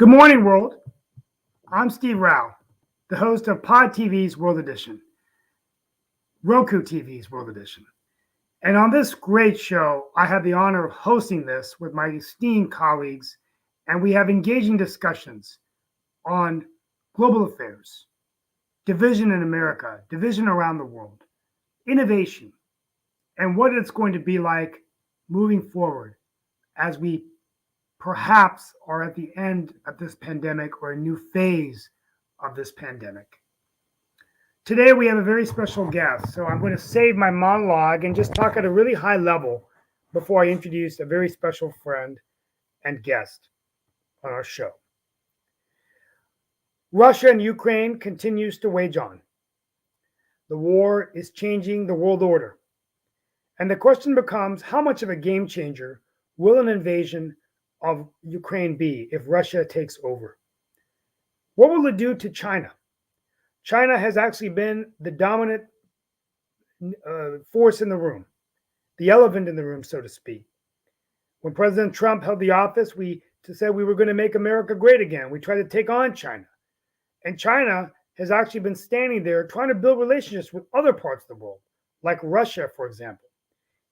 Good morning, world. I'm Steve Rao, the host of Pod TV's World Edition, Roku TV's World Edition. And on this great show, I have the honor of hosting this with my esteemed colleagues, and we have engaging discussions on global affairs, division in America, division around the world, innovation, and what it's going to be like moving forward as we perhaps are at the end of this pandemic or a new phase of this pandemic. Today, we have a very special guest, so I'm going to save my monologue and just talk at a really high level before I introduce a very special friend and guest on our show. Russia and Ukraine continues to wage on. The war is changing the world order. And the question becomes, how much of a game changer will an invasion of Ukraine be if Russia takes over? What will it do to China? China has actually been the dominant force in the room, the elephant in the room, so to speak. When President Trump held the office, we said we were going to make America great again. We tried to take on China. And China has actually been standing there trying to build relationships with other parts of the world, like Russia, for example.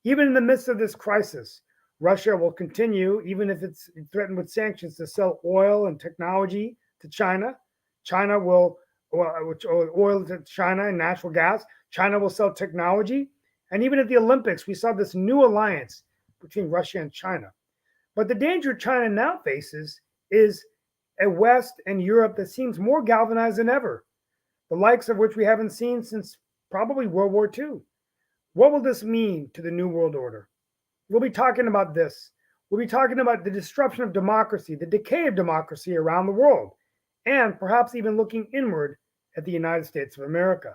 Even in the midst of this crisis, Russia will continue, even if it's threatened with sanctions, to sell oil and technology to China. China will, oil to China and natural gas. China will sell technology. And even at the Olympics, we saw this new alliance between Russia and China. But the danger China now faces is a West and Europe that seems more galvanized than ever, the likes of which we haven't seen since probably World War II. What will this mean to the New World Order? We'll be talking about this. We'll be talking about the disruption of democracy, the decay of democracy around the world, and perhaps even looking inward at the United States of America.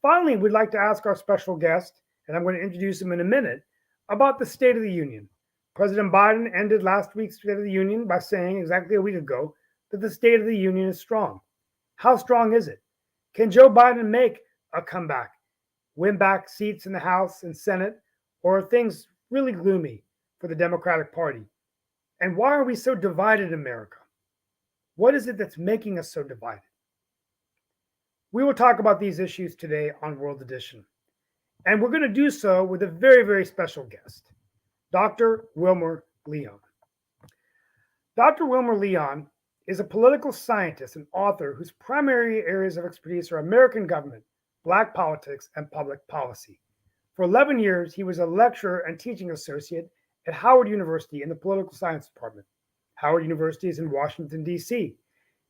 Finally, we'd like to ask our special guest, and I'm going to introduce him in a minute, about the State of the Union. President Biden ended last week's State of the Union by saying exactly a week ago that the State of the Union is strong. How strong is it? Can Joe Biden make a comeback, win back seats in the House and Senate, or are things really gloomy for the Democratic Party? And why are we so divided in America? What is it that's making us so divided? We will talk about these issues today on World Edition. And we're going to do so with a very, very special guest, Dr. Wilmer Leon. Dr. Wilmer Leon is a political scientist and author whose primary areas of expertise are American government, Black politics, and public policy. For 11 years, he was a lecturer and teaching associate at Howard University in the Political Science Department. Howard University is in Washington, D.C.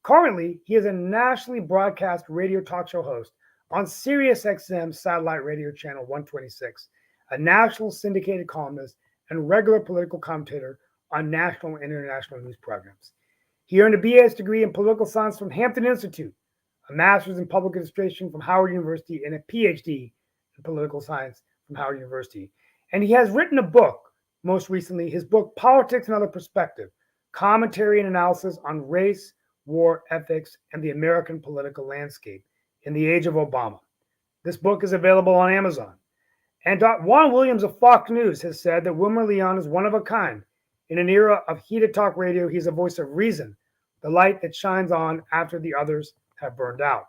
Currently, he is a nationally broadcast radio talk show host on SiriusXM satellite radio channel 126, a national syndicated columnist and regular political commentator on national and international news programs. He earned a BS degree in political science from Hampton Institute, a master's in public administration from Howard University, and a PhD in political science from Howard University. And he has written a book, most recently, his book, Politics and Other Perspective, Commentary and Analysis on Race, War, Ethics, and the American Political Landscape in the Age of Obama. This book is available on Amazon. And Juan Williams of Fox News has said that Wilmer Leon is one of a kind. In an era of heated talk radio, he's a voice of reason, the light that shines on after the others have burned out.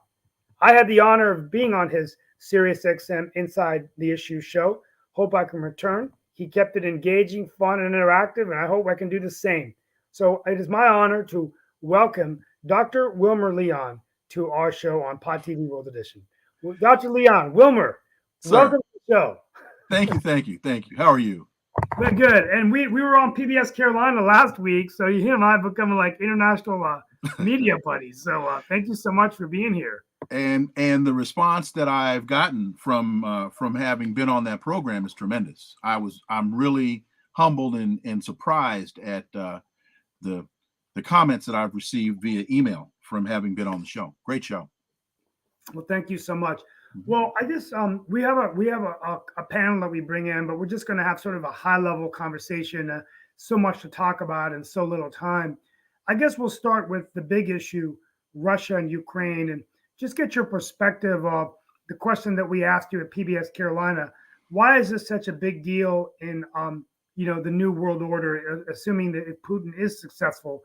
I had the honor of being on his SiriusXM Inside the Issue show. Hope I can return. He kept it engaging, fun, and interactive, and I hope I can do the same. So it is my honor to welcome Dr. Wilmer Leon to our show on Pod TV World Edition. Dr. Leon, Wilmer, welcome to the show. Thank you. How are you? We're good. And we were on PBS Carolina last week, so you and I have become like international media buddies. So thank you so much for being here. And the response that I've gotten from having been on that program is tremendous. I'm really humbled and surprised at the comments that I've received via email from having been on the show. Great show. Well, thank you so much. Well, I just we have a panel that we bring in, but we're just going to have sort of a high level conversation. So much to talk about and so little time. I guess we'll start with the big issue, Russia and Ukraine, and just get your perspective of the question that we asked you at PBS Carolina. Why is this such a big deal in the New World Order, assuming that if Putin is successful?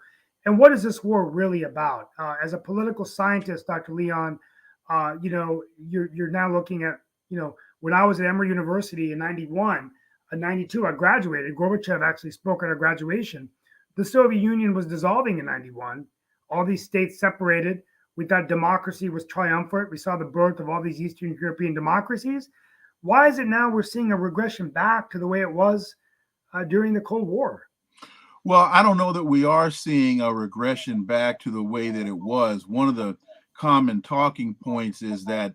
And what is this war really about? As a political scientist, Dr. Leon, you're now looking at, when I was at Emory University in 91, 92, I graduated. Gorbachev actually spoke at our graduation. The Soviet Union was dissolving in 91. All these states separated. We thought democracy was triumphant. We saw the birth of all these Eastern European democracies. Why is it now we're seeing a regression back to the way it was during the Cold War? Well, I don't know that we are seeing a regression back to the way that it was. One of the common talking points is that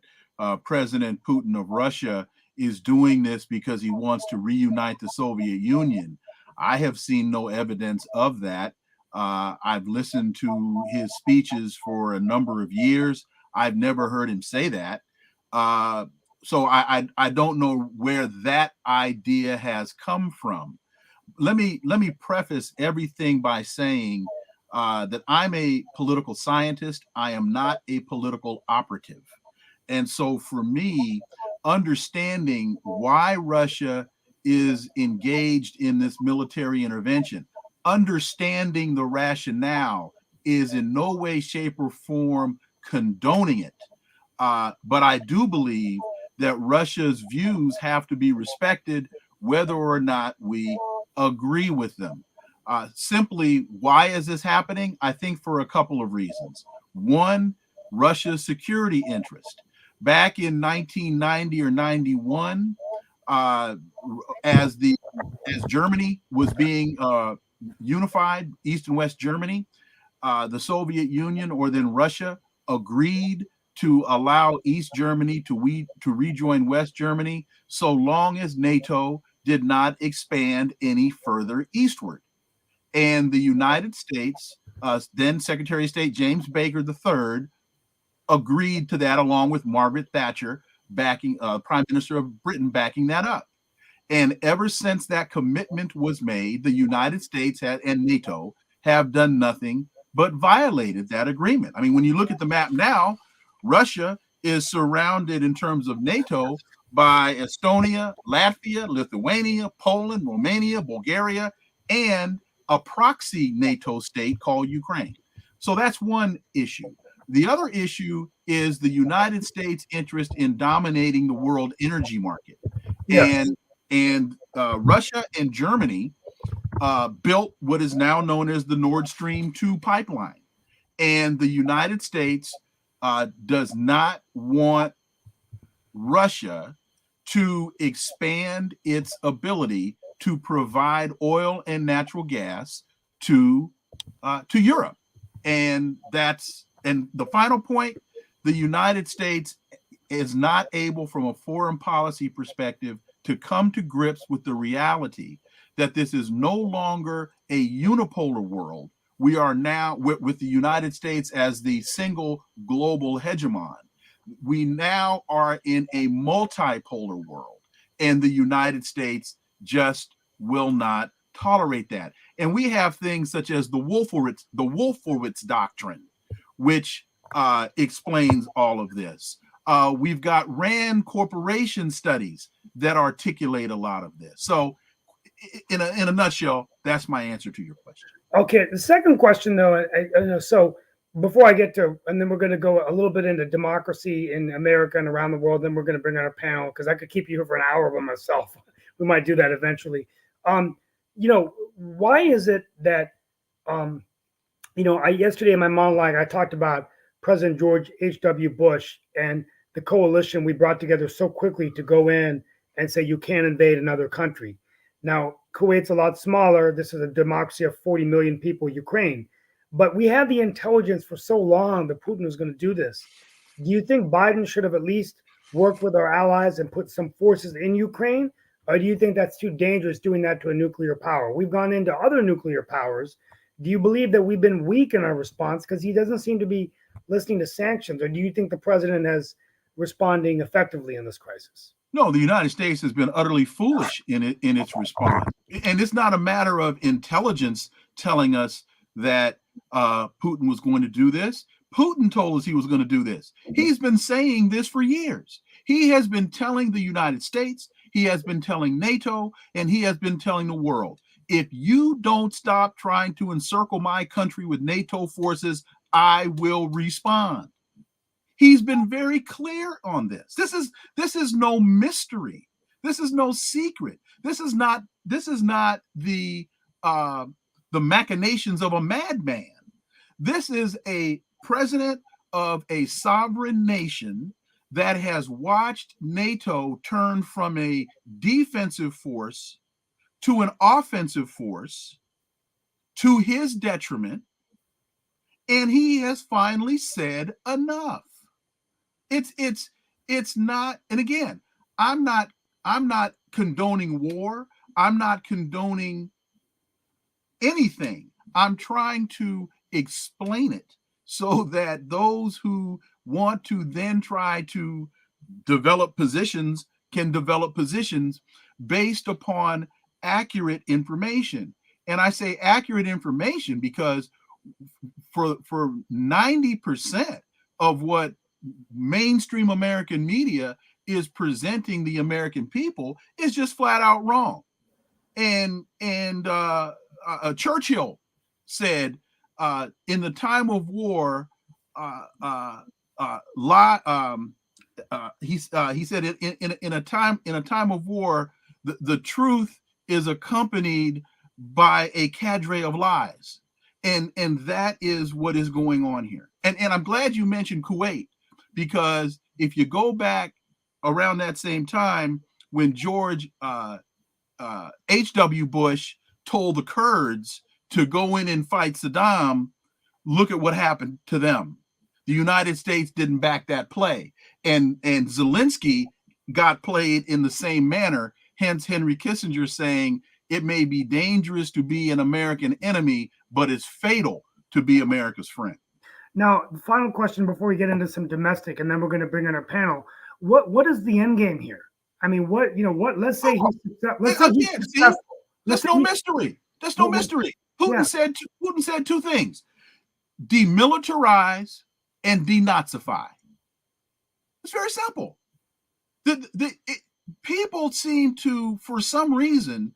President Putin of Russia is doing this because he wants to reunite the Soviet Union. I have seen no evidence of that. I've listened to his speeches for a number of years. I've never heard him say that. So I don't know where that idea has come from. Let me preface everything by saying that I'm a political scientist. I am not a political operative. And so for me, understanding why Russia is engaged in this military intervention, understanding the rationale is in no way, shape, or form condoning it. But I do believe that Russia's views have to be respected, whether or not we agree with them. Simply, why is this happening? I think for a couple of reasons. One, Russia's security interest. Back in 1990 or 91, as Germany was being unified, East and West Germany, the Soviet Union, or then Russia, agreed to allow East Germany to rejoin West Germany so long as NATO did not expand any further eastward. And the United States, then Secretary of State James Baker III, agreed to that, along with Margaret Thatcher, backing Prime Minister of Britain, backing that up. And ever since that commitment was made, the United States and NATO have done nothing but violated that agreement. I mean, when you look at the map now, Russia is surrounded in terms of NATO by Estonia, Latvia, Lithuania, Poland, Romania, Bulgaria, and a proxy NATO state called Ukraine. So that's one issue. The other issue is the United States' interest in dominating the world energy market. Yes. And Russia and Germany built what is now known as the Nord Stream 2 pipeline. And the United States does not want Russia to expand its ability to provide oil and natural gas to Europe. And the final point, the United States is not able, from a foreign policy perspective, to come to grips with the reality that this is no longer a unipolar world. We are now, with the United States as the single global hegemon, we now are in a multipolar world, and the United States just will not tolerate that. And we have things such as the Wolfowitz doctrine, which explains all of this. We've got RAND Corporation studies that articulate a lot of this. So in a nutshell, that's my answer to your question. Okay. The second question, though, so before I get to, and then we're going to go a little bit into democracy in America and around the world, then we're going to bring on a panel, because I could keep you here for an hour by myself. We might do that eventually. Why is it that, yesterday in my monologue, I talked about President George H.W. Bush and the coalition we brought together so quickly to go in and say, you can't invade another country. Now, Kuwait's a lot smaller. This is a democracy of 40 million people, Ukraine. But we had the intelligence for so long that Putin was going to do this. Do you think Biden should have at least worked with our allies and put some forces in Ukraine? Or do you think that's too dangerous doing that to a nuclear power? We've gone into other nuclear powers. Do you believe that we've been weak in our response because he doesn't seem to be listening to sanctions? Or do you think the president is responding effectively in this crisis? No, the United States has been utterly foolish in its response. And it's not a matter of intelligence telling us that Putin was going to do this. Putin told us he was going to do this. He's been saying this for years. He has been telling the United States, he has been telling NATO, and he has been telling the world. if you don't stop trying to encircle my country with NATO forces, I will respond. He's been very clear on this. This is no mystery. This is no secret. This is not the machinations of a madman. This is a president of a sovereign nation that has watched NATO turn from a defensive force to an offensive force to his detriment, and he has finally said enough. It's not, and again, I'm not condoning war. I'm not condoning anything. I'm trying to explain it so that those who want to then try to develop positions can develop positions based upon accurate information. And I say accurate information because for 90% of what mainstream American media is presenting the American people is just flat out wrong. And Churchill said, in the time of war, he said in a time of war, the truth is accompanied by a cadre of lies, and that is what is going on here. And I'm glad you mentioned Kuwait, because if you go back around that same time when George H.W. Bush told the Kurds to go in and fight Saddam, look at what happened to them. The United States didn't back that play. And Zelensky got played in the same manner, hence Henry Kissinger saying it may be dangerous to be an American enemy, but it's fatal to be America's friend. Now, the final question before we get into some domestic, and then we're going to bring in our panel. What is the end game here? I mean, let's say he's successful. There's no mystery. There's no mystery. Putin said two things: demilitarize and denazify. It's very simple. People seem to, for some reason,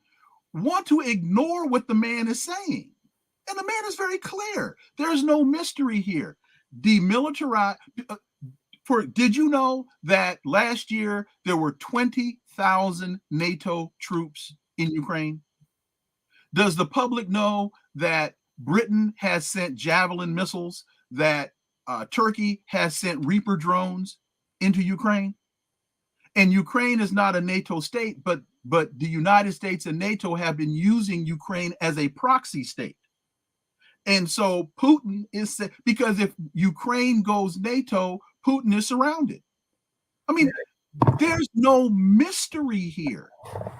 want to ignore what the man is saying. And the man is very clear. There's no mystery here. Demilitarize. Did you know that last year there were 20,000 NATO troops in Ukraine? Does the public know that Britain has sent Javelin missiles, that Turkey has sent Reaper drones into Ukraine? And Ukraine is not a NATO state, but the United States and NATO have been using Ukraine as a proxy state. And so Putin is, because if Ukraine goes NATO, Putin is surrounded. I mean, there's no mystery here.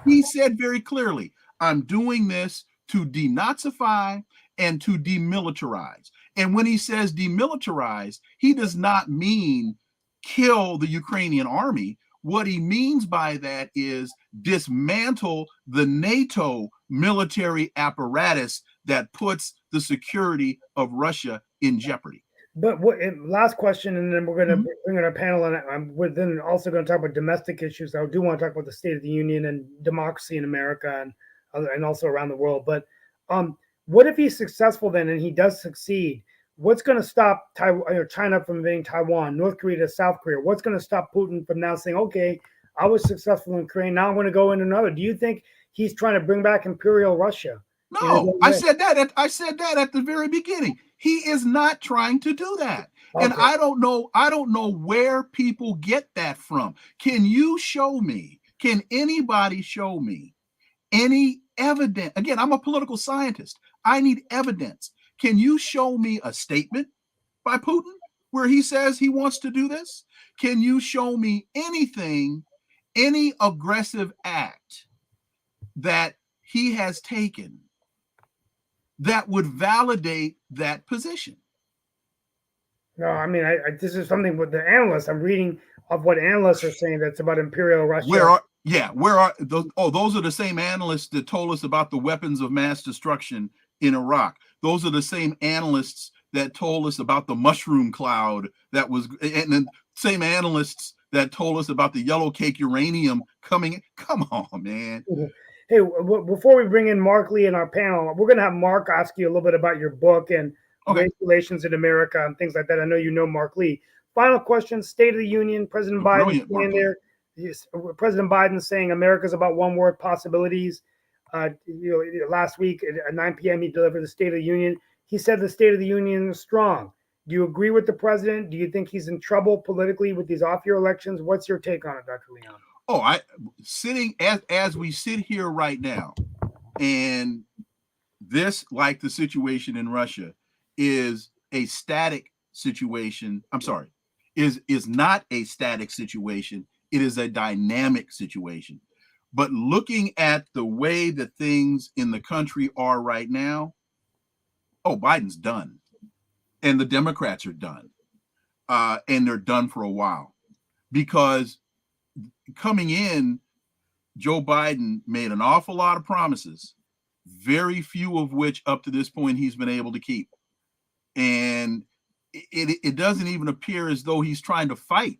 He said very clearly, I'm doing this to denazify and to demilitarize. And when he says demilitarize, he does not mean kill the Ukrainian army. What he means by that is dismantle the NATO military apparatus that puts the security of Russia in jeopardy. But last question, and then we're going to bring in our panel, and we're then also going to talk about domestic issues. I do want to talk about the State of the Union and democracy in America and also around the world. But what if he's successful then, and he does succeed? What's going to stop China from invading Taiwan, North Korea to South Korea? What's going to stop Putin from now saying, okay, I was successful in Ukraine, now I'm going to go in another? Do you think he's trying to bring back Imperial Russia? No, I said that at the very beginning. He is not trying to do that. Okay. And I don't know where people get that from. Can anybody show me any evidence? Again, I'm a political scientist. I need evidence. Can you show me a statement by Putin where he says he wants to do this? Can you show me anything, any aggressive act that he has taken that would validate that position? No, I mean, this is something with the analysts. I'm reading of what analysts are saying that's about Imperial Russia. Those are the same analysts that told us about the weapons of mass destruction in Iraq. Those are the same analysts that told us about the mushroom cloud and the same analysts that told us about the yellow cake uranium coming. Come on, man. Hey, before we bring in Mark Lee in our panel, we're going to have Mark ask you a little bit about your book and Okay. race relations in America and things like that. I know you know Mark Lee. Final question: State of the Union. President Biden Brilliant, Mark saying Lee. there. Yes, President Biden saying America's about one word possibilities. Last week at 9 p.m. he delivered the State of the Union. He said the State of the Union is strong. Do you agree with the president? Do you think he's in trouble politically with these off-year elections? What's your take on it, Dr. Leon? Oh, sitting as we sit here right now, and this, like the situation in Russia, is a static situation. I'm sorry, is not a static situation. It is a dynamic situation. But looking at the way that things in the country are right now, oh, Biden's done, and the Democrats are done, and they're done for a while, because coming in, Joe Biden made an awful lot of promises, very few of which up to this point he's been able to keep. And it doesn't even appear as though he's trying to fight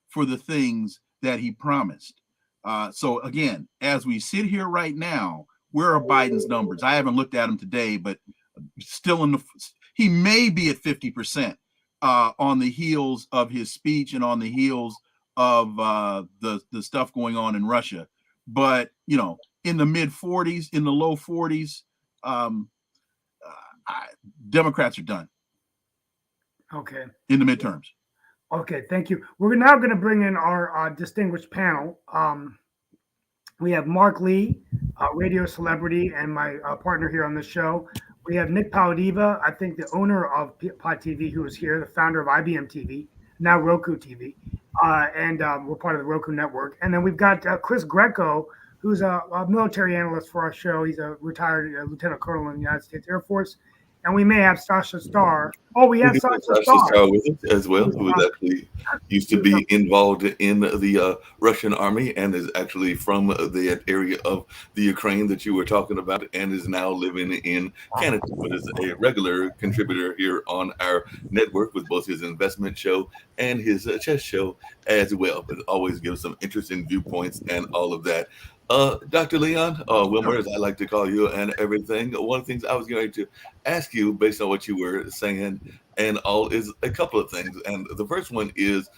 for the things that he promised. So again, as we sit here right now, where are Biden's numbers? I haven't looked at them today, but still he may be at 50% on the heels of his speech and on the heels of the stuff going on in Russia. But, in the mid 40s, in the low 40s, Democrats are done. Okay. In the midterms. Okay, thank you. We're now going to bring in our distinguished panel. We have Mark Lee, radio celebrity, and my partner here on the show. We have Nick Paladiva, I think the owner of P.O.D TV, who is here, the founder of IBM TV, now Roku TV, and we're part of the Roku network. And then we've got Chris Greco, who's a military analyst for our show. He's a retired lieutenant colonel in the United States Air Force. And we may have Sasha Starr. Oh, we have Sasha Starr with us as well, who is actually used to be involved in the Russian army and is actually from the area of the Ukraine that you were talking about, and is now living in Canada, but is a regular contributor here on our network with both his investment show and his chess show as well. But always gives some interesting viewpoints and all of that. Dr. Leon, Wilmer, as I like to call you, and everything. One of the things I was going to ask you, based on what you were saying and all, is a couple of things. And the first one is,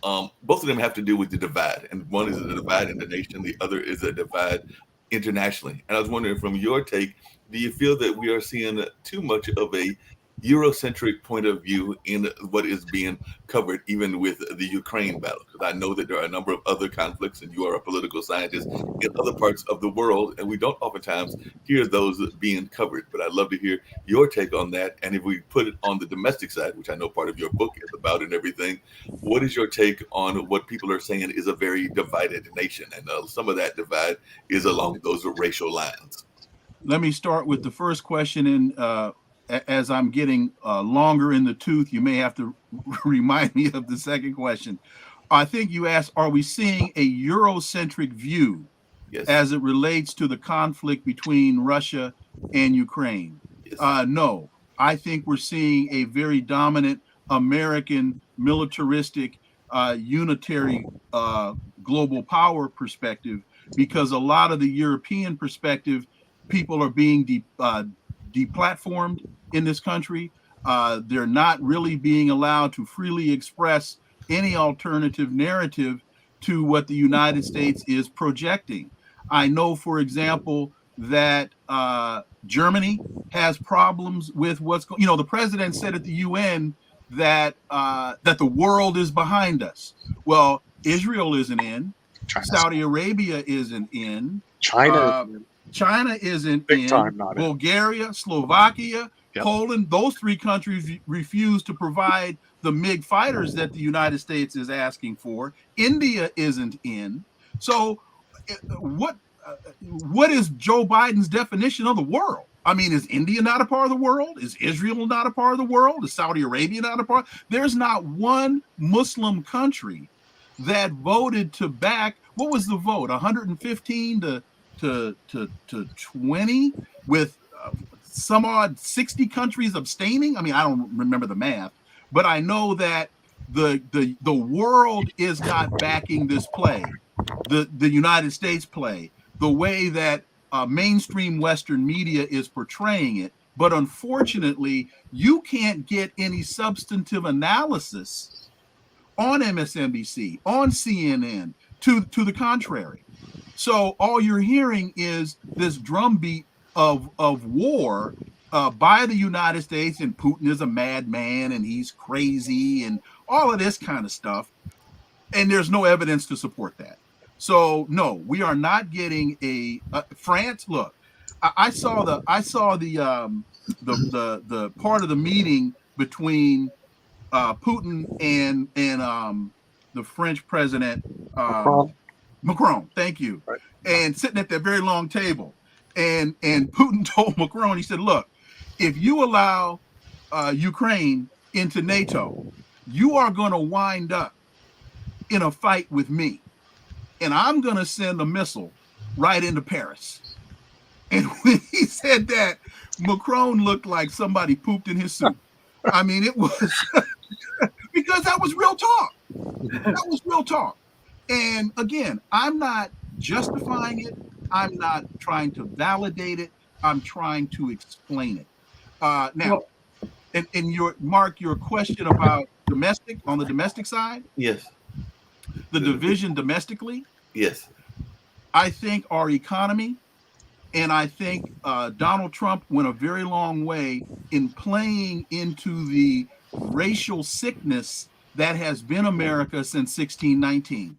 both of them have to do with the divide. And one is a divide in the nation, the other is a divide internationally. And I was wondering, from your take, do you feel that we are seeing too much of a Eurocentric point of view in what is being covered, even with the Ukraine battle? Because I know that there are a number of other conflicts, and you are a political scientist in other parts of the world, and we don't oftentimes hear those being covered. But I'd love to hear your take on that. And if we put it on the domestic side, which I know part of your book is about and everything, what is your take on what people are saying is a very divided nation? And some of that divide is along those racial lines. Let me start with the first question, and as I'm getting longer in the tooth, you may have to remind me of the second question. I think you asked, are we seeing a Eurocentric view as it relates to the conflict between Russia and Ukraine? No, I think we're seeing a very dominant American militaristic unitary global power perspective, because a lot of the European perspective, people are being deplatformed in this country. They're not really being allowed to freely express any alternative narrative to what the United States is projecting. I know, for example, that Germany has problems with what's going. The president said at the UN that the world is behind us. Well, Israel isn't in. Saudi Arabia isn't in. China isn't in. Bulgaria, Slovakia, Poland, those three countries refuse to provide the MiG fighters that the United States is asking for. India isn't in. So what is Joe Biden's definition of the world? I mean, is India not a part of the world? Is Israel not a part of the world? Is Saudi Arabia not a part? There's not one Muslim country that voted to back. What was the vote? 115 to 20, with some odd 60 countries abstaining. I mean, I don't remember the math, but I know that the world is not backing this play, the United States play, the way that mainstream Western media is portraying it. But unfortunately, you can't get any substantive analysis on MSNBC, on CNN, to the contrary. So all you're hearing is this drumbeat of war by the United States, and Putin is a madman and he's crazy and all of this kind of stuff. And there's no evidence to support that. So no, we are not getting a France. Look, I saw the part of the meeting between Putin and the French president Macron. Thank you. Right. And sitting at that very long table, and Putin told Macron, he said, "Look, if you allow Ukraine into NATO, you are going to wind up in a fight with me, and I'm going to send a missile right into Paris." And when he said that, Macron looked like somebody pooped in his soup. I mean, it was because that was real talk. That was real talk. And again, I'm not justifying it. I'm not trying to validate it. I'm trying to explain it. Now, and your question about domestic, on the domestic side, Yes. the division domestically, Yes. I think our economy, and I think Donald Trump went a very long way in playing into the racial sickness that has been America since 1619.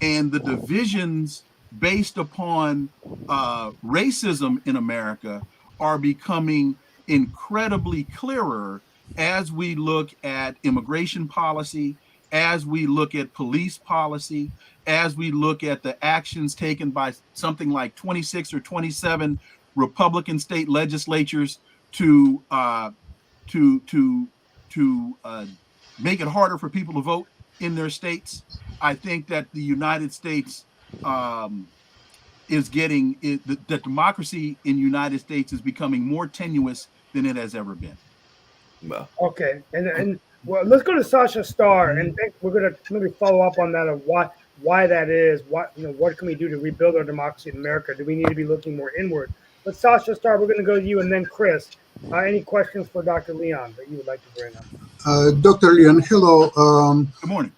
And the divisions based upon racism in America are becoming incredibly clearer as we look at immigration policy, as we look at police policy, as we look at the actions taken by something like 26 or 27 Republican state legislatures to make it harder for people to vote in their states. I think that the United States that democracy in the United States is becoming more tenuous than it has ever been. Well, Okay, and well, let's go to Sasha Starr, and we're going to maybe follow up on that of why that is. What can we do to rebuild our democracy in America? Do we need to be looking more inward? But Sasha Starr, we're going to go to you, and then Chris. Any questions for Dr. Leon that you would like to bring up? Dr. Leon, hello. Good morning.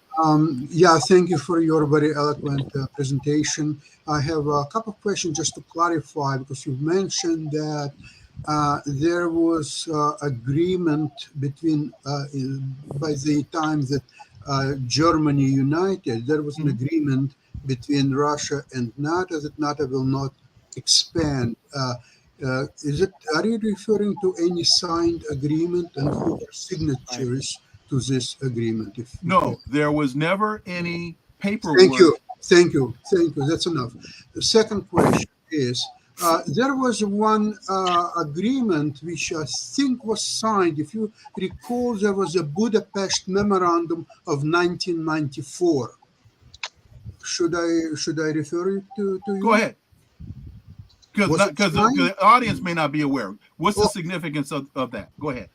Yeah, thank you for your very eloquent presentation. I have a couple of questions just to clarify, because you mentioned that there was agreement between, by the time that Germany united, there was an agreement between Russia and NATO that NATO will not expand. Are you referring to any signed agreement, and who are signatories to this agreement? No, there was never any paperwork. Thank you. That's enough. The second question is, there was one agreement which I think was signed. If you recall, there was a Budapest Memorandum of 1994. Should I refer it to you? Go ahead. Because the audience may not be aware. What's the significance of that? Go ahead.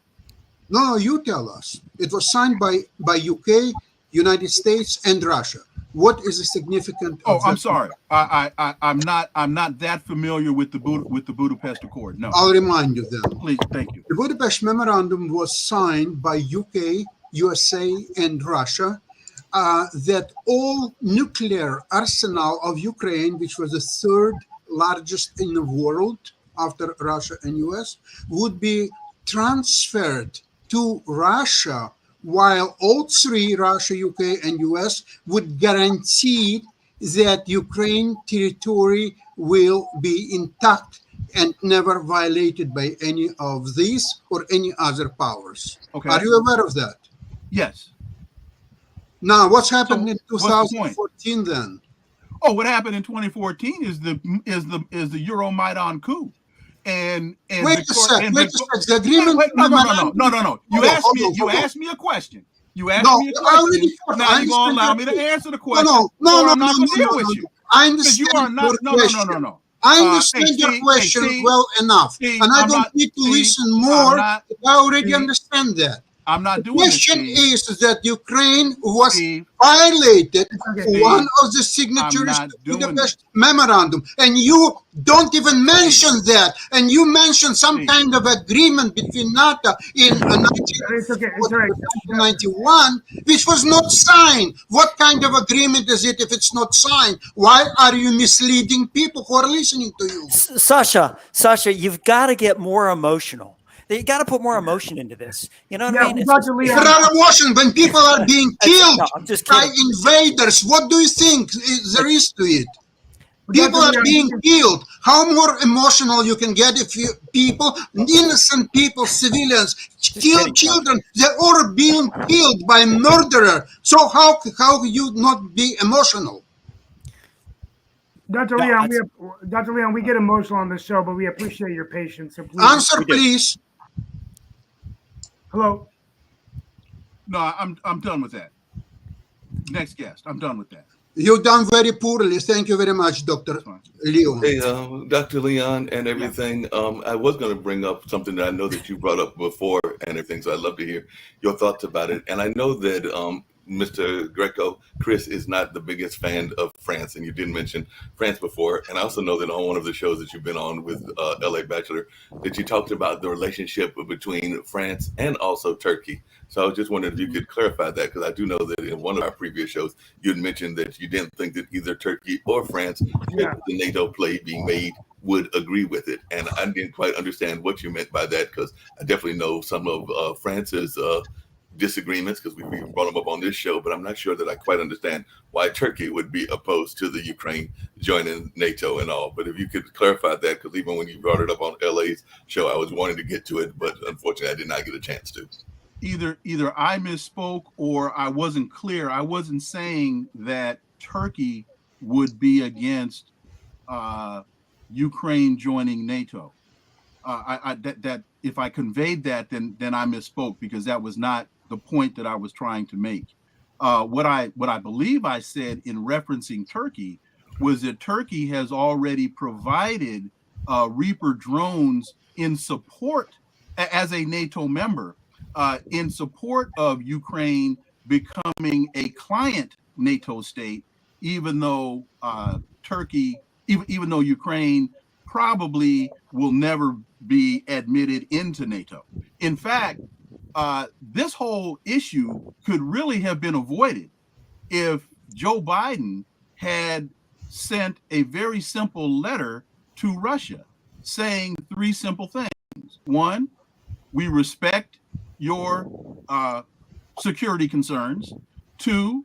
No, you tell us. It was signed by UK, United States, and Russia. What is the significance? I'm sorry. I'm not that familiar with the Budapest Accord. No. I'll remind you then. Please, thank you. The Budapest Memorandum was signed by UK, USA, and Russia. That all nuclear arsenal of Ukraine, which was the third largest in the world after Russia and US, would be transferred to Russia, while all three, Russia, UK, and US, would guarantee that Ukraine territory will be intact and never violated by any of these or any other powers. Okay. Are you aware of that? Yes. Now, what's happened in what's the 2014 then? Oh, what happened in 2014 is the Euromaidan coup. And wait a second. The agreement. No. You asked me a question. You asked me a question. Now you're gonna allow me to answer the question. No. I'm not gonna deal with you. I understand. You are not. No. I understand your question well enough, and I don't need to listen more. I already understand that. I'm not doing this, Question Steve. is that Ukraine was Steve, violated Okay. one of the signatories not to doing Budapest Memorandum, and you don't even mention that. And you mention some Steve. kind of agreement between NATO in It's okay. It's all right. 1991, which was not signed. What kind of agreement is it if it's not signed? Why are you misleading people who are listening to you? Sasha, you've got to get more emotional. You got to put more emotion into this. You know what I mean? Dr. Leon. There are emotions when people are being killed No, I'm just by kidding. invaders. What do you think there is to it? People Dr. are Leon, being killed. How more emotional you can get if you people, innocent people, civilians, kill kidding, children? They're all being killed by murderer. So how you not be emotional? Dr. Leon, Dr. Leon, we get emotional on the show, but we appreciate your patience. So please Answer, please. Hello. No, I'm done with that. Next guest. I'm done with that. You've done very poorly. Thank you very much, Dr. Leon. Hey, Dr. Leon and everything. I was going to bring up something that I know that you brought up before and everything, so I'd love to hear your thoughts about it. And I know that Mr. Greco, Chris, is not the biggest fan of France, and you did mention France before. And I also know that on one of the shows that you've been on with LA Bachelor, that you talked about the relationship between France and also Turkey. So I was just wondering if you could clarify that, because I do know that in one of our previous shows, you had mentioned that you didn't think that either Turkey or France, if the NATO play being made, would agree with it. And I didn't quite understand what you meant by that, because I definitely know some of France's disagreements, because we brought them up on this show, but I'm not sure that I quite understand why Turkey would be opposed to the Ukraine joining NATO and all. But if you could clarify that, because even when you brought it up on LA's show, I was wanting to get to it, but unfortunately I did not get a chance to. Either I misspoke or I wasn't clear. I wasn't saying that Turkey would be against Ukraine joining NATO. That if I conveyed that, then I misspoke, because that was not the point that I was trying to make. What I believe I said in referencing Turkey was that Turkey has already provided Reaper drones in support, as a NATO member, in support of Ukraine becoming a client NATO state, even though Turkey, even though Ukraine probably will never be admitted into NATO. In fact, this whole issue could really have been avoided if Joe Biden had sent a very simple letter to Russia saying three simple things. One, we respect your security concerns. Two,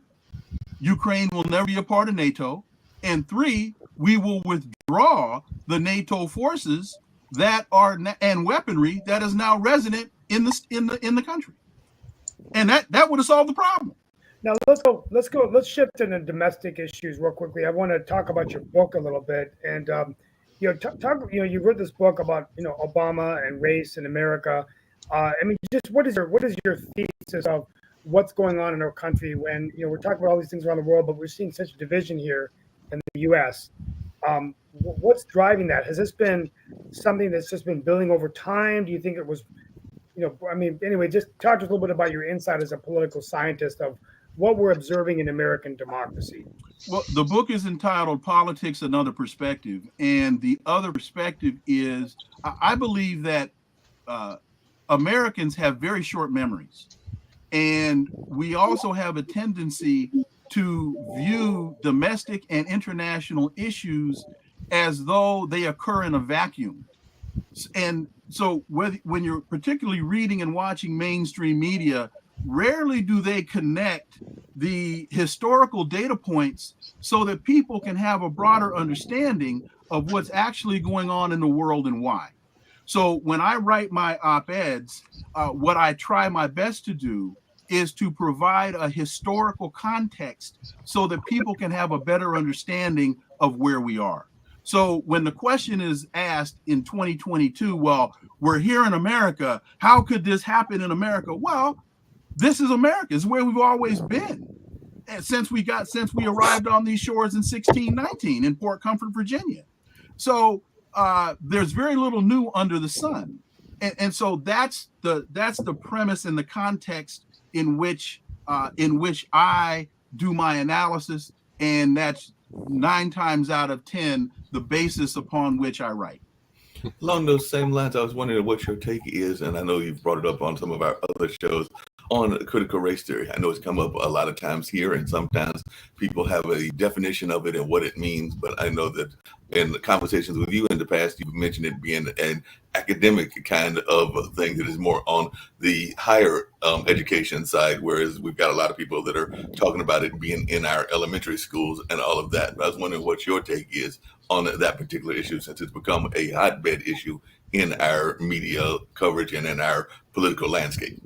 Ukraine will never be a part of NATO. And three, we will withdraw the NATO forces that are and weaponry that is now resident in the country. And that would have solved the problem. Now let's shift into domestic issues real quickly. I want to talk about your book a little bit, and you wrote this book about Obama and race in America. I mean, just what is your thesis of what's going on in our country when we're talking about all these things around the world, but we're seeing such a division here in the U.S. What's driving that? Has this been something that's just been building over time? Do you think it was, anyway, just talk to us a little bit about your insight as a political scientist of what we're observing in American democracy. Well, the book is entitled Politics, Another Perspective. And the other perspective is, I believe that Americans have very short memories. And we also have a tendency to view domestic and international issues as though they occur in a vacuum. And so when you're particularly reading and watching mainstream media, rarely do they connect the historical data points so that people can have a broader understanding of what's actually going on in the world and why. So when I write my op-eds, what I try my best to do is to provide a historical context so that people can have a better understanding of where we are. So when the question is asked in 2022, well, we're here in America, how could this happen in America? Well, this is America. It's where we've always been. And since we arrived on these shores in 1619 in Port Comfort, Virginia. So there's very little new under the sun. and so that's the premise and the context in which I do my analysis, and that's 9 times out of 10 the basis upon which I write. Along those same lines, I was wondering what your take is, and I know you've brought it up on some of our other shows, on critical race theory. I know it's come up a lot of times here, and sometimes people have a definition of it and what it means, but I know that in the conversations with you in the past, you've mentioned it being an academic kind of thing that is more on the higher education side, whereas we've got a lot of people that are talking about it being in our elementary schools and all of that. But I was wondering what your take is on that particular issue, since it's become a hotbed issue in our media coverage and in our political landscape.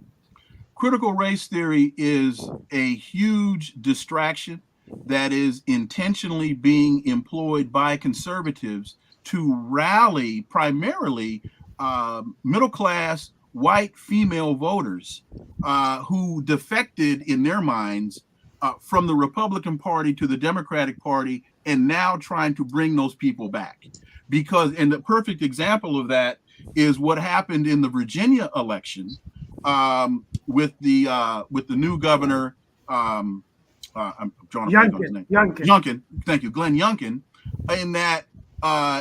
Critical race theory is a huge distraction that is intentionally being employed by conservatives to rally primarily middle-class white female voters who defected in their minds from the Republican Party to the Democratic Party, and now trying to bring those people back. And the perfect example of that is what happened in the Virginia election with the new governor. I'm drawing a blank on his name. Youngkin. Thank you, Glenn Youngkin. In that,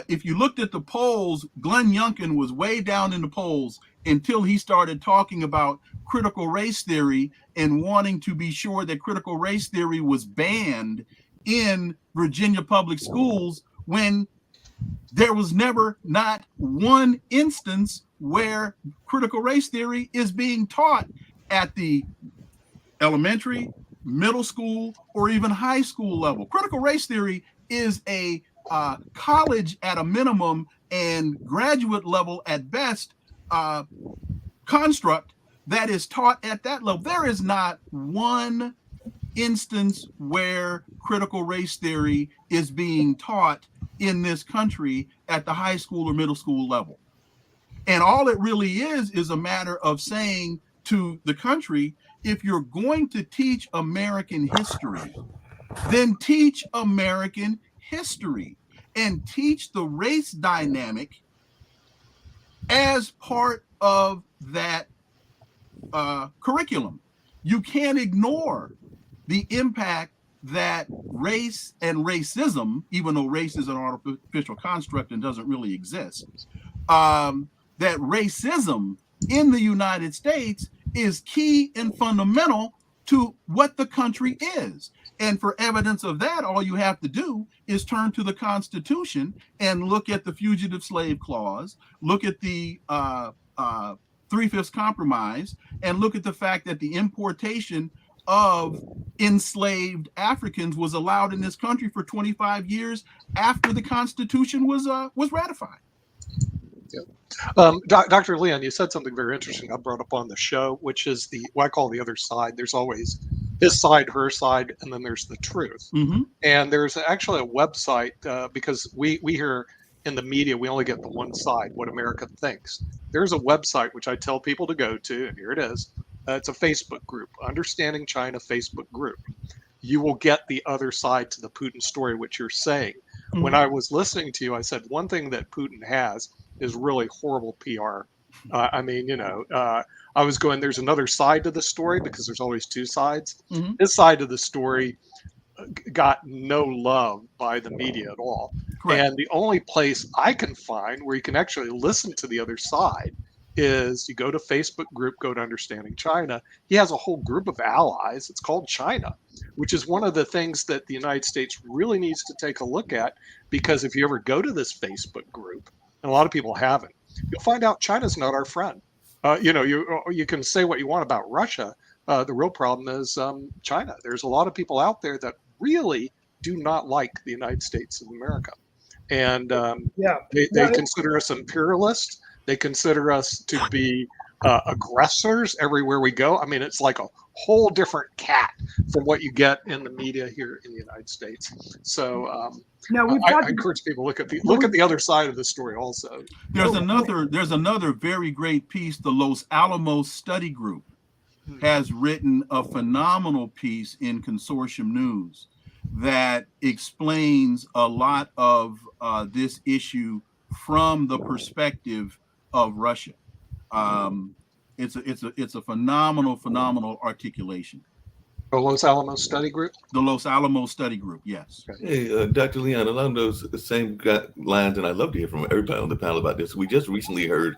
if you looked at the polls, Glenn Youngkin was way down in the polls until he started talking about critical race theory and wanting to be sure that critical race theory was banned in Virginia public schools, when there was never not one instance where critical race theory is being taught at the elementary, middle school, or even high school level. Critical race theory is a college at a minimum and graduate level at best construct that is taught at that level. There is not one instance where critical race theory is being taught in this country at the high school or middle school level. And all it really is a matter of saying to the country, if you're going to teach American history, then teach American history and teach the race dynamic as part of that curriculum. You can't ignore the impact that race and racism, even though race is an artificial construct and doesn't really exist, that racism in the United States is key and fundamental to what the country is. And for evidence of that, all you have to do is turn to the Constitution and look at the Fugitive Slave Clause, look at the 3/5 Compromise, and look at the fact that the importation of enslaved Africans was allowed in this country for 25 years after the Constitution was ratified. Dr. Leon, you said something very interesting I brought up on the show, which is what I call the other side. There's always his side, her side, and then there's the truth. Mm-hmm. And there's actually a website, because we hear in the media, we only get the one side, what America thinks. There's a website which I tell people to go to, and here it is. It's a Facebook group, Understanding China Facebook group. You will get the other side to the Putin story, which you're saying. Mm-hmm. When I was listening to you, I said one thing that Putin has is really horrible PR. I was going, there's another side to the story, because there's always two sides. Mm-hmm. His side of the story got no love by the media at all. Correct. And the only place I can find where you can actually listen to the other side is you go to Facebook group, go to Understanding China. He has a whole group of allies. It's called China, which is one of the things that the United States really needs to take a look at, because if you ever go to this Facebook group, and a lot of people haven't, you'll find out China's not our friend. You can say what you want about Russia. The real problem is China. There's a lot of people out there that really do not like the United States of America. And they consider us imperialist. They consider us to be aggressors everywhere we go. I mean, it's like a whole different cat from what you get in the media here in the United States. So I encourage people to look at the other side of the story also. There's another very great piece. The Los Alamos Study Group has written a phenomenal piece in Consortium News that explains a lot of this issue from the perspective of Russia. It's a phenomenal articulation. The Los Alamos Study Group? The Los Alamos Study Group, yes. Hey, Dr. Leon, along those same lines, and I'd love to hear from everybody on the panel about this. We just recently heard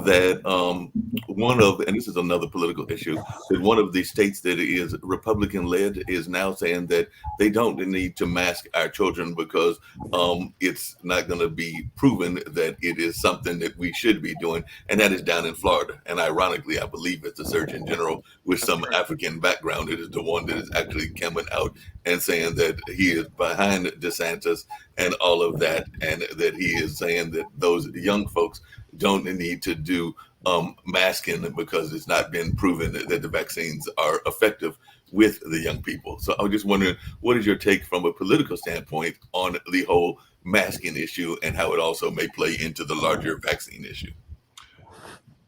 that and this is another political issue, that one of the states that is Republican-led is now saying that they don't need to mask our children because it's not going to be proven that it is something that we should be doing, and that is down in Florida. And ironically, I believe it's the Surgeon General with some African background. It is the one that is actually coming out and saying that he is behind DeSantis and all of that, and that he is saying that those young folks don't need to do masking because it's not been proven that the vaccines are effective with the young people. So I was just wondering, what is your take from a political standpoint on the whole masking issue and how it also may play into the larger vaccine issue?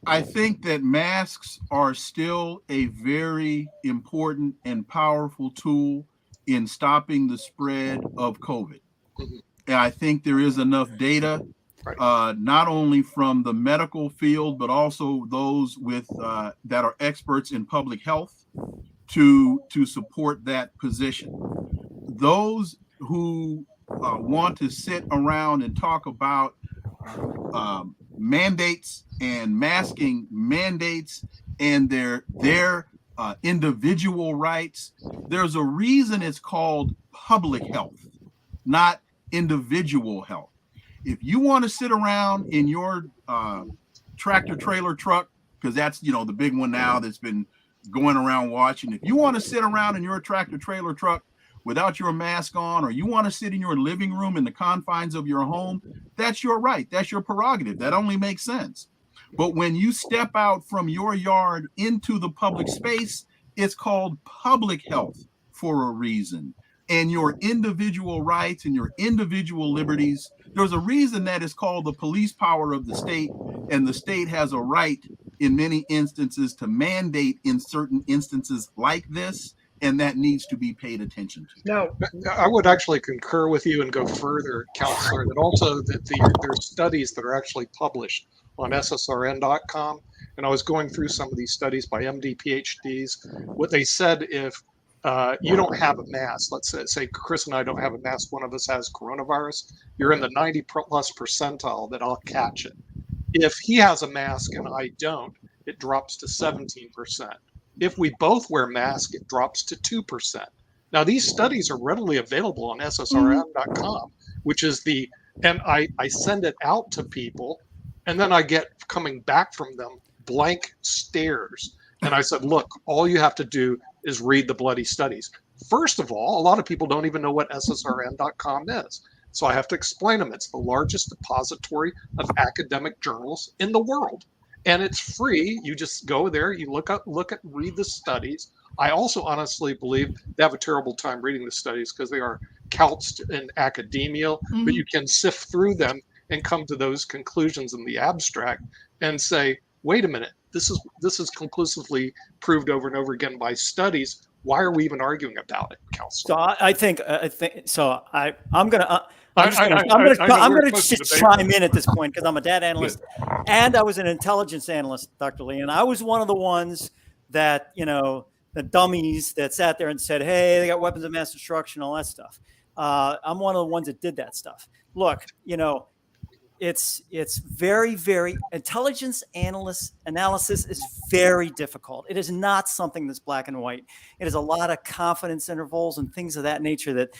I think that masks are still a very important and powerful tool in stopping the spread of COVID. And I think there is enough data, not only from the medical field, but also those with that are experts in public health to support that position. Those who want to sit around and talk about mandates and masking mandates and their individual rights, there's a reason it's called public health, not individual health. If you want to sit around in your tractor trailer truck, because that's the big one now that's been going around watching, if you want to sit around in your tractor trailer truck without your mask on, or you want to sit in your living room in the confines of your home, that's your right. That's your prerogative. That only makes sense. But when you step out from your yard into the public space, it's called public health for a reason. And your individual rights and your individual liberties, there's a reason that is called the police power of the state. And the state has a right in many instances to mandate in certain instances like this. And that needs to be paid attention to. Now, I would actually concur with you and go further, Counselor, that also that there are studies that are actually published on ssrn.com. And I was going through some of these studies by MD PhDs. What they said, if you don't have a mask, let's say Chris and I don't have a mask, one of us has coronavirus, you're in the 90 plus percentile that I'll catch it. If he has a mask and I don't, it drops to 17%. If we both wear masks, it drops to 2%. Now, these studies are readily available on ssrn.com, which is and I send it out to people, and then I get coming back from them blank stares. And I said, look, all you have to do is read the bloody studies. First of all, a lot of people don't even know what ssrn.com is. So I have to explain them. It's the largest depository of academic journals in the world. And it's free. You just go there, you read the studies. I also honestly believe they have a terrible time reading the studies because they are couched in academia, but you can sift through them and come to those conclusions in the abstract and say, wait a minute, this is conclusively proved over and over again by studies. Why are we even arguing about it, Counselor? So I think so. I'm gonna just chime in at this point because I'm a data analyst and I was an intelligence analyst, Dr. Lee, and I was one of the ones that the dummies that sat there and said, "Hey, they got weapons of mass destruction, all that stuff." I'm one of the ones that did that stuff. Look, it's very, very intelligence analysis is very difficult. It is not something that's black and white. It is a lot of confidence intervals and things of that nature that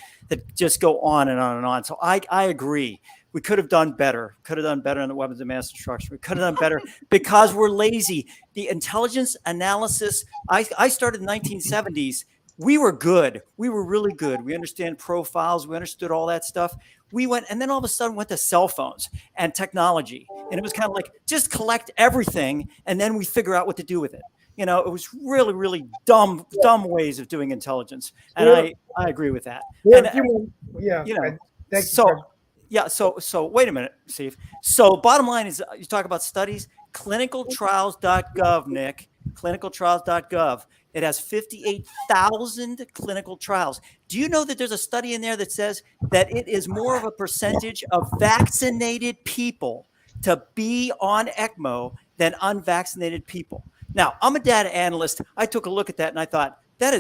just go on and on and on. So I agree. We could have done better. Could have done better on the weapons of mass destruction. We could have done better because we're lazy. The intelligence analysis, I started in the 1970s. We were good. We were really good. We understand profiles. We understood all that stuff. We went, and then all of a sudden went to cell phones and technology. And it was kind of like, just collect everything, and then we figure out what to do with it. It was really, really dumb ways of doing intelligence. And I agree with that. So wait a minute, Steve. So bottom line is, you talk about studies, clinicaltrials.gov, Nick, clinicaltrials.gov. It has 58,000 clinical trials. Do you know that there's a study in there that says that it is more of a percentage of vaccinated people to be on ECMO than unvaccinated people. Now, I'm a data analyst. I took a look at that and I thought, that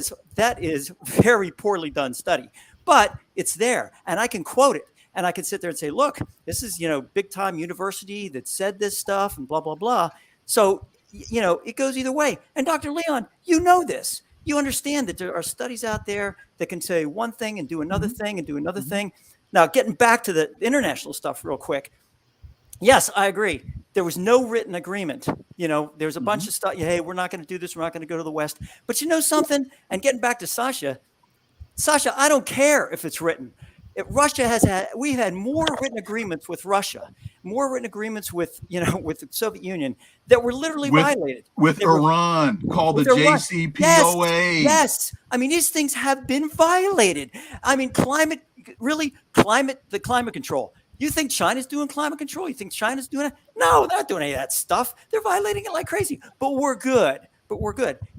is very poorly done study, but it's there and I can quote it. And I can sit there and say, look, this is, big time university that said this stuff and blah, blah, blah. So, it goes either way. And Dr. Leon, you know this. You understand that there are studies out there that can say one thing and do another thing and do another thing. Now, getting back to the international stuff real quick. Yes, I agree. There was no written agreement. There's a bunch of stuff. Hey, we're not going to do this. We're not going to go to the West. But you know something? And getting back to Sasha, I don't care if it's written. We've had more written agreements with Russia, more written agreements with the Soviet Union that were literally violated. With Iran, called the JCPOA. Yes. I mean, these things have been violated. I mean, the climate control. You think China's doing climate control? You think China's doing it? No, they're not doing any of that stuff. They're violating it like crazy. But we're good.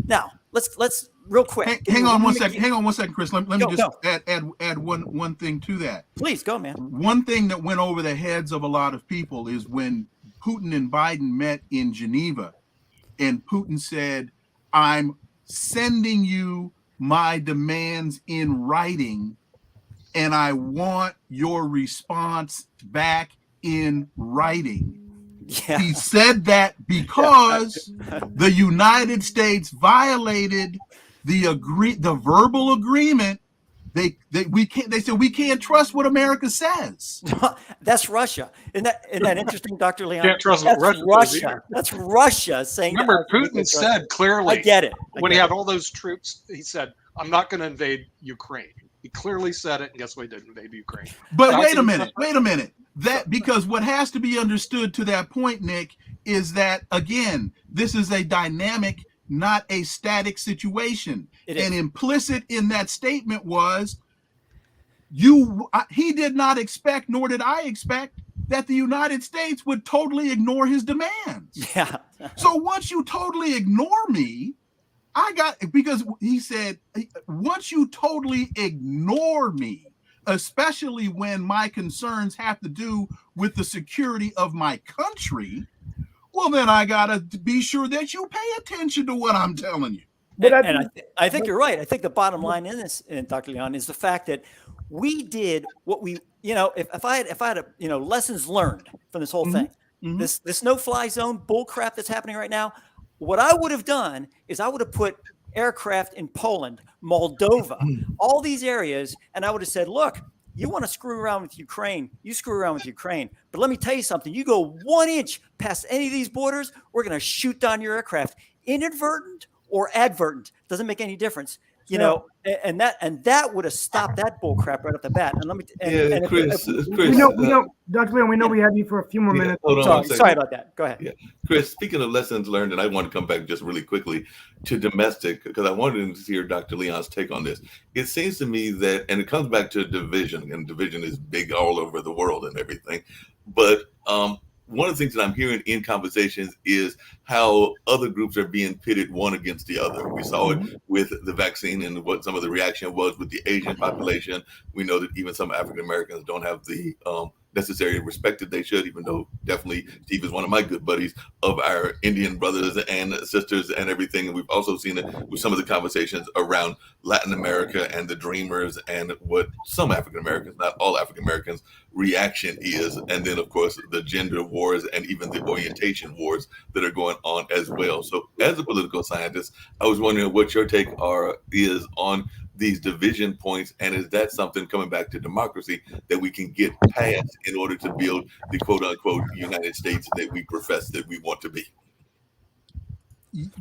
Now, let's real quick. Hang on one second, Chris. Let me just add one thing to that. Please go, man. One thing that went over the heads of a lot of people is when Putin and Biden met in Geneva, and Putin said, "I'm sending you my demands in writing, and I want your response back in writing." Yeah. He said that because the United States violated the verbal agreement. They said we can't trust what America says. That's Russia. Isn't that interesting, Dr. Leon? Can't trust what Russia. That's Russia saying. Remember, Putin said clearly. I get it. When he had all those troops, he said, "I'm not going to invade Ukraine." He clearly said it, and guess what? He didn't invade Ukraine. But wait a minute. That because what has to be understood to that point, Nick, is that again, this is a dynamic, not a static situation. And implicit in that statement was he did not expect, nor did I expect, that the United States would totally ignore his demands. Yeah. So once you totally ignore me, because he said, once you totally ignore me, especially when my concerns have to do with the security of my country, well, then I got to be sure that you pay attention to what I'm telling you. I think you're right. I think the bottom line in this, Dr. Leon, is the fact that we did what we, if I had lessons learned from this whole thing, this no-fly zone bullcrap that's happening right now, what I would have done is I would have put aircraft in Poland, Moldova, all these areas, and I would have said, look, you want to screw around with Ukraine, you screw around with Ukraine. But let me tell you something, you go 1 inch past any of these borders, we're going to shoot down your aircraft. Inadvertent or advertent, doesn't make any difference. And that would have stopped that bull crap right off the bat. And let me, Chris, we know, Dr. Leon, we know we have you for a few more minutes. Sorry about that. Go ahead. Yeah, Chris. Speaking of lessons learned, and I want to come back just really quickly to domestic because I wanted to hear Dr. Leon's take on this. It seems to me that, and it comes back to division, and division is big all over the world and everything. But one of the things that I'm hearing in conversations is how other groups are being pitted one against the other. We saw it with the vaccine and what some of the reaction was with the Asian population. We know that even some African Americans don't have the necessary respect that they should, even though definitely Steve is one of my good buddies of our Indian brothers and sisters and everything. And we've also seen it with some of the conversations around Latin America and the Dreamers and what some African Americans, not all African Americans, reaction is. And then, of course, the gender wars and even the orientation wars that are going on as well. So as a political scientist, I was wondering what your take is on these division points, and is that something, coming back to democracy, that we can get past in order to build the quote-unquote United States that we profess that we want to be?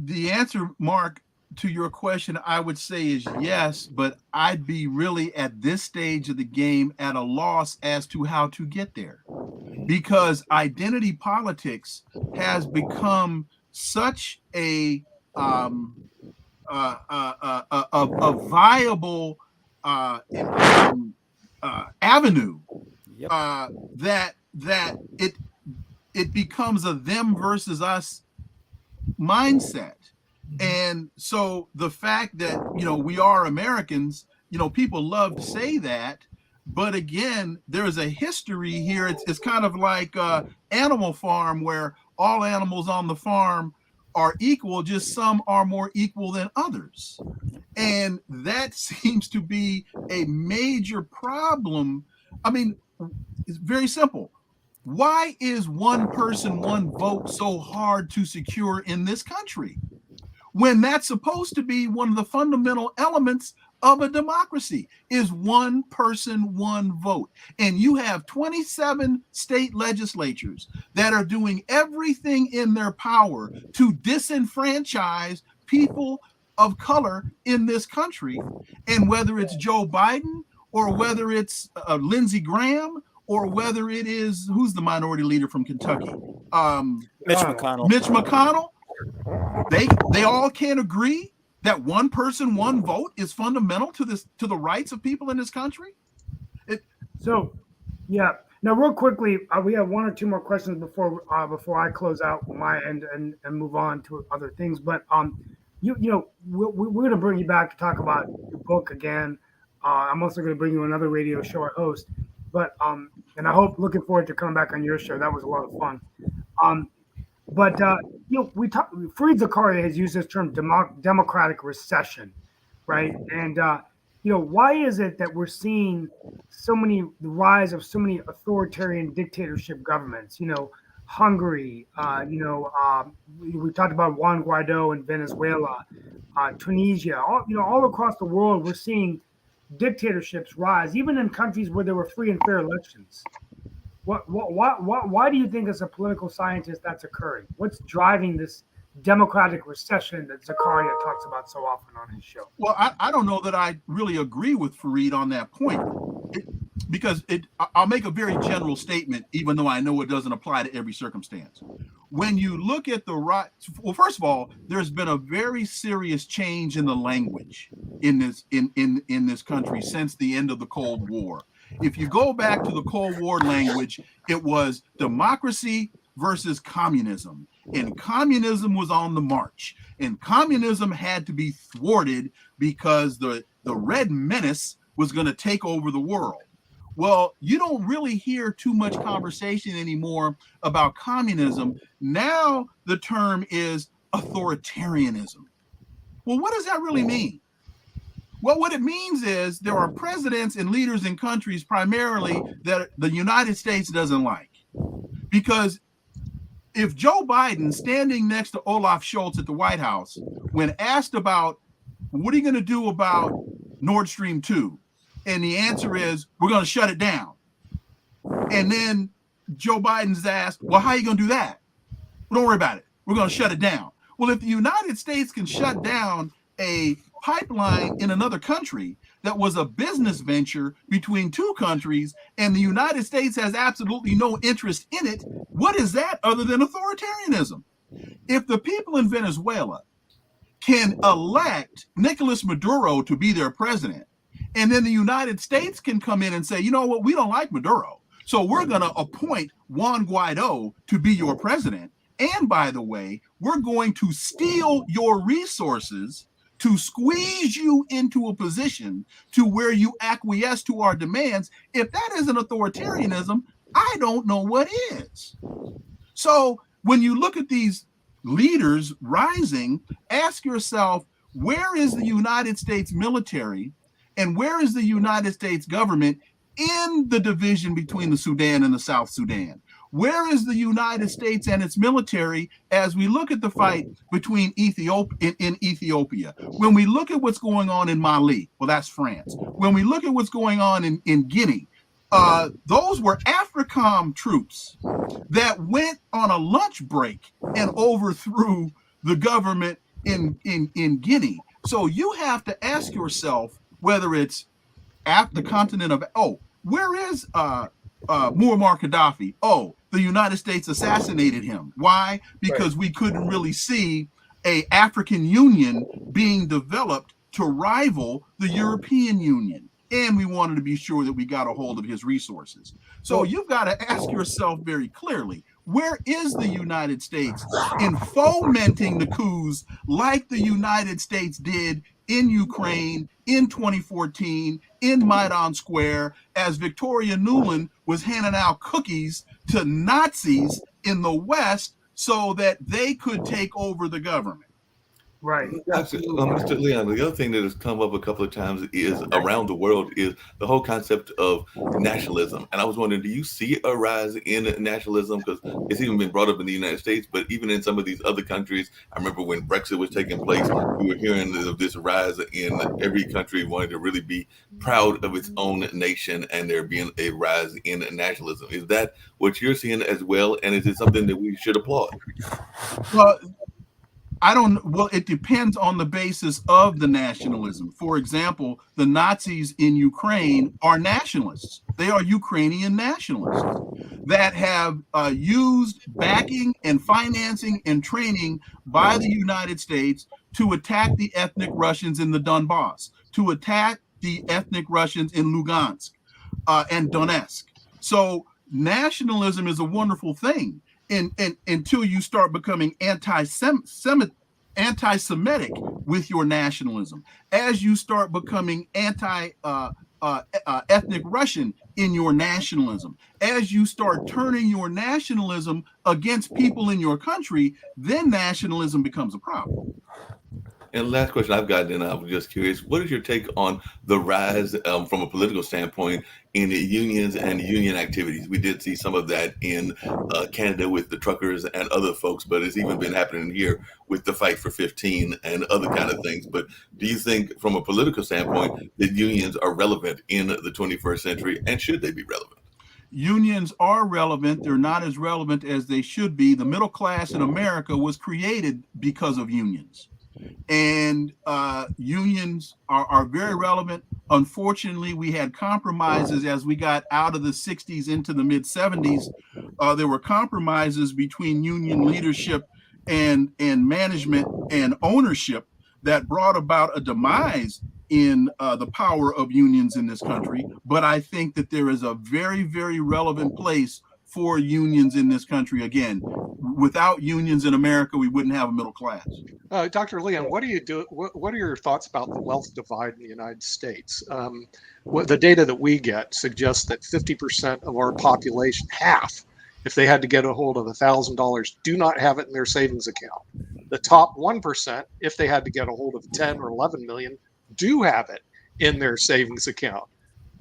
The answer, Mark, to your question, I would say is yes, but I'd be really at this stage of the game at a loss as to how to get there, because identity politics has become such a viable avenue that it becomes a them versus us mindset. And so the fact that we are Americans, people love to say that, but again, there's a history here. It's kind of like Animal Farm, where all animals on the farm are equal, just some are more equal than others. And that seems to be a major problem. I mean, it's very simple. Why is one person, one vote so hard to secure in this country when that's supposed to be one of the fundamental elements of a democracy? Is one person, one vote. And you have 27 state legislatures that are doing everything in their power to disenfranchise people of color in this country. And whether it's Joe Biden or whether it's Lindsey Graham or whether it is, who's the minority leader from Kentucky? Mitch McConnell. Mitch McConnell. They all can't agree that one person, one vote is fundamental to the rights of people in this country. So, yeah. Now, real quickly, we have one or two more questions before I close out my end and move on to other things. But we're going to bring you back to talk about your book again. I'm also going to bring you another radio show I host. But and I hope, looking forward to coming back on your show. That was a lot of fun. But we talk. Fareed Zakaria has used this term democratic recession, right? And why is it that we're seeing the rise of so many authoritarian dictatorship governments? Hungary. We talked about Juan Guaido in Venezuela, Tunisia. All across the world, we're seeing dictatorships rise, even in countries where there were free and fair elections. Why do you think, as a political scientist, that's occurring? What's driving this democratic recession that Zakaria talks about so often on his show? Well, I don't know that I really agree with Fareed on that point, because I'll make a very general statement, even though I know it doesn't apply to every circumstance. When you look at well, first of all, there's been a very serious change in the language in this country since the end of the Cold War. If you go back to the Cold War language, it was democracy versus communism. And communism was on the march. And communism had to be thwarted because the Red Menace was going to take over the world. Well, you don't really hear too much conversation anymore about communism. Now the term is authoritarianism. Well, what does that really mean? Well, what it means is there are presidents and leaders in countries primarily that the United States doesn't like. Because if Joe Biden, standing next to Olaf Scholz at the White House, when asked about what are you going to do about Nord Stream 2? And the answer is, we're going to shut it down. And then Joe Biden's asked, well, how are you going to do that? Well, don't worry about it. We're going to shut it down. Well, if the United States can shut down a pipeline in another country that was a business venture between two countries, and the United States has absolutely no interest in it, what is that other than authoritarianism? If the people in Venezuela can elect Nicolas Maduro to be their president, and then the United States can come in and say, you know what, we don't like Maduro, so we're going to appoint Juan Guaido to be your president. And by the way, we're going to steal your resources to squeeze you into a position to where you acquiesce to our demands. If that isn't authoritarianism, I don't know what is. So when you look at these leaders rising, ask yourself, where is the United States military and where is the United States government in the division between the Sudan and the South Sudan? Where is the United States and its military as we look at the fight between Ethiopia in Ethiopia? When we look at what's going on in Mali, well, that's France. When we look at what's going on in Guinea, those were AFRICOM troops that went on a lunch break and overthrew the government in Guinea. So you have to ask yourself whether it's at the continent of, where is Muammar Gaddafi? Oh, the United States assassinated him. Why? Because we couldn't really see an African Union being developed to rival the European Union. And we wanted to be sure that we got a hold of his resources. So you've got to ask yourself very clearly, where is the United States in fomenting the coups like the United States did in Ukraine in 2014 in Maidan Square, as Victoria Nuland was handing out cookies to Nazis in the West so that they could take over the government. Right. Mr. Leon, the other thing that has come up a couple of times is around the world is the whole concept of nationalism. And I was wondering, do you see a rise in nationalism? Because it's even been brought up in the United States, but even in some of these other countries, I remember when Brexit was taking place, we were hearing this rise in every country wanting to really be proud of its own nation, and there being a rise in nationalism. Is that what you're seeing as well? And is it something that we should applaud? Well, well, it depends on the basis of the nationalism. For example, the Nazis in Ukraine are nationalists. They are Ukrainian nationalists that have used backing and financing and training by the United States to attack the ethnic Russians in the Donbass, to attack the ethnic Russians in Lugansk and Donetsk. So nationalism is a wonderful thing. Until you start becoming anti-Semitic with your nationalism, as you start becoming ethnic Russian in your nationalism, as you start turning your nationalism against people in your country, then nationalism becomes a problem. And last question I've got, and I was just curious, what is your take on the rise from a political standpoint in the unions and union activities? We did see some of that in Canada with the truckers and other folks, but it's even been happening here with the Fight for 15 and other kind of things. But do you think from a political standpoint that unions are relevant in the 21st century, and should they be relevant? Unions are relevant. They're not as relevant as they should be. The middle class in America was created because of unions. And unions are very relevant. Unfortunately, we had compromises as we got out of the 60s into the mid 70s. There were compromises between union leadership and management and ownership that brought about a demise in the power of unions in this country. But I think that there is a very, very relevant place for unions in this country. Again, without unions in America, we wouldn't have a middle class. Dr. Leon, what are your thoughts about the wealth divide in the United States? The data that we get suggests that 50% of our population, half, if they had to get a hold of $1,000, do not have it in their savings account. The top 1%, if they had to get a hold of 10 or 11 million, do have it in their savings account.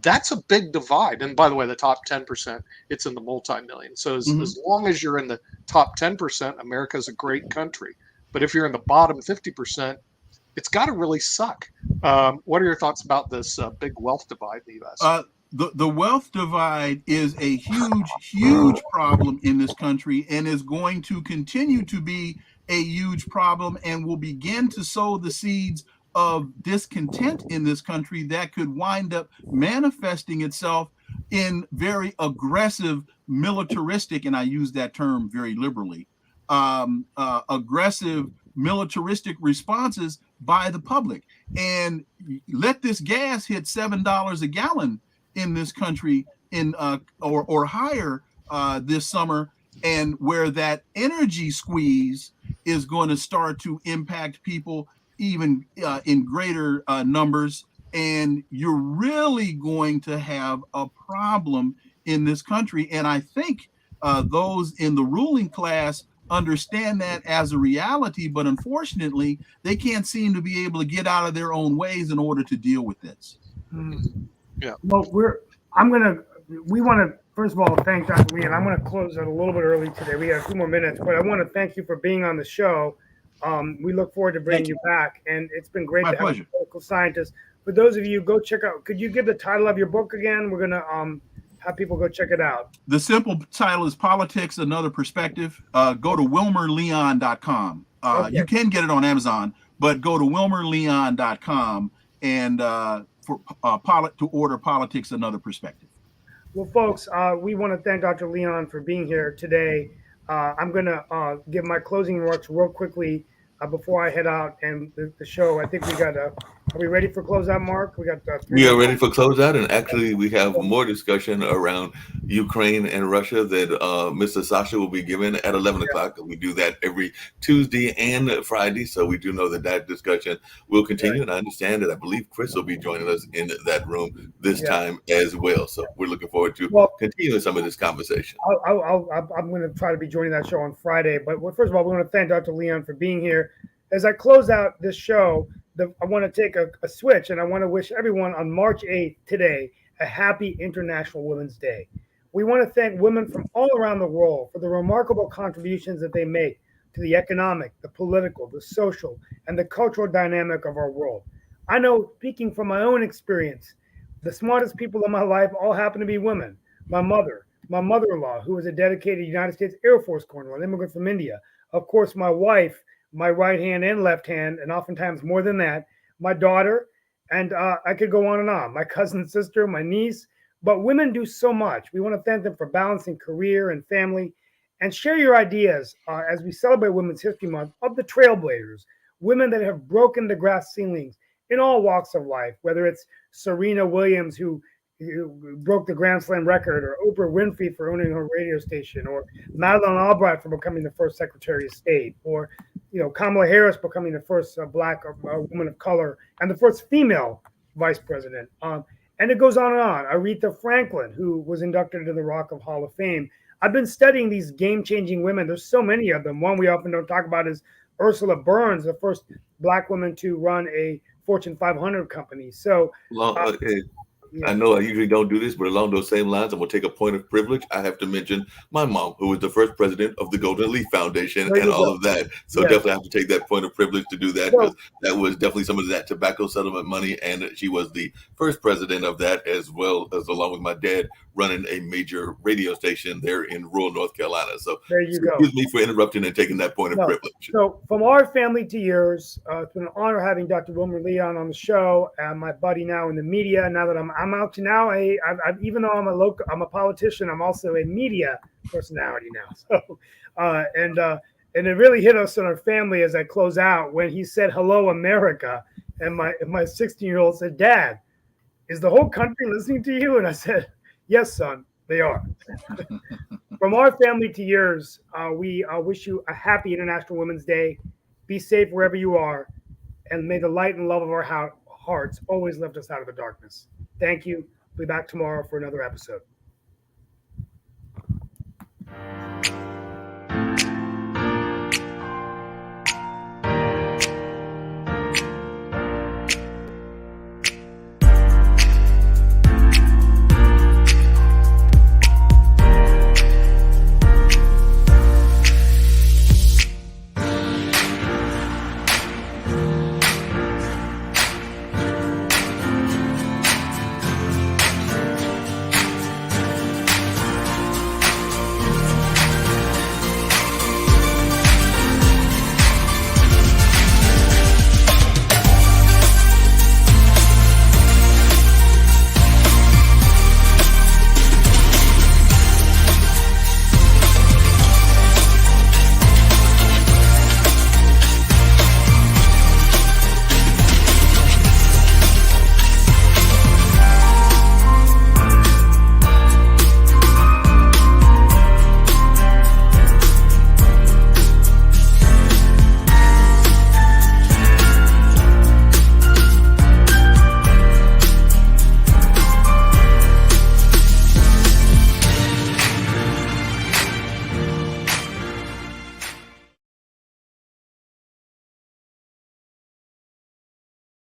That's a big divide. And by the way, the top 10%, it's in the multi-million. So as long as you're in the top 10%, America's a great country. But if you're in the bottom 50%, it's got to really suck. What are your thoughts about this big wealth divide in the U.S.? The wealth divide is a huge, huge problem in this country, and is going to continue to be a huge problem, and will begin to sow the seeds of discontent in this country that could wind up manifesting itself in very aggressive militaristic, and I use that term very liberally, aggressive militaristic responses by the public. And let this gas hit $7 a gallon in this country in or higher this summer, and where that energy squeeze is going to start to impact people even in greater numbers, and you're really going to have a problem in this country. And I think those in the ruling class understand that as a reality, but unfortunately, they can't seem to be able to get out of their own ways in order to deal with this. Yeah. Well, we want to first of all thank Dr. Lee, and I'm going to close it a little bit early today. We have 2 more minutes, but I want to thank you for being on the show. We look forward to bringing you back, and it's been great to have a political scientist. For those of you, go check out. Could you give the title of your book again? We're gonna have people go check it out. The simple title is Politics: Another Perspective. Go to wilmerleon.com. Okay. You can get it on Amazon, but go to wilmerleon.com and to order Politics: Another Perspective. Well, folks, we want to thank Dr. Leon for being here today. I'm going to give my closing remarks real quickly before I head out and the show. I think we got Are we ready for closeout, Mark? We got We are ready for closeout, and actually, we have more discussion around Ukraine and Russia that Mr. Sasha will be given at 11 o'clock. We do that every Tuesday and Friday, so we do know that discussion will continue. And I understand that I believe Chris will be joining us in that room this time as well. So we're looking forward to continuing some of this conversation. I'm going to try to be joining that show on Friday. But first of all, we want to thank Dr. Leon for being here. As I close out this show, I want to take a switch, and I want to wish everyone on March 8th today a happy International Women's Day. We want to thank women from all around the world for the remarkable contributions that they make to the economic, the political, the social, and the cultural dynamic of our world. I know, speaking from my own experience, the smartest people in my life all happen to be women. My mother-in-law, who was a dedicated United States Air Force colonel, an immigrant from India. Of course, my wife, my right hand and left hand, and oftentimes more than that, my daughter, and I could go on and on, my cousin, sister, my niece. But women do so much. We want to thank them for balancing career and family, and share your ideas as we celebrate Women's History Month of the trailblazers, women that have broken the glass ceilings in all walks of life, whether it's Serena Williams, who broke the Grand Slam record, or Oprah Winfrey for owning her radio station, or Madeleine Albright for becoming the first Secretary of State, or Kamala Harris becoming the first Black woman of color and the first female vice president. And it goes on and on. Aretha Franklin, who was inducted into the Rock of Hall of Fame. I've been studying these game-changing women. There's so many of them. One we often don't talk about is Ursula Burns, the first Black woman to run a Fortune 500 company. So, I know I usually don't do this, but along those same lines, I'm going to take a point of privilege. I have to mention my mom, who was the first president of the Golden Leaf Foundation and all of that. So definitely have to take that point of privilege to do that, because that was definitely some of that tobacco settlement money. And she was the first president of that, as well as along with my dad running a major radio station there in rural North Carolina. So there you go. Excuse me for interrupting and taking that point of privilege. So from our family to yours, it's been an honor having Dr. Wilmer Leon on the show, and my buddy now in the media. Now that I'm out to now, even though I'm a politician, I'm also a media personality now. So, and it really hit us in our family as I close out when he said, "Hello, America," and my 16-year-old said, "Dad, is the whole country listening to you?" And I said, "Yes, son, they are." From our family to yours, we wish you a happy International Women's Day. Be safe wherever you are, and may the light and love of our hearts always lift us out of the darkness. Thank you. We'll be back tomorrow for another episode.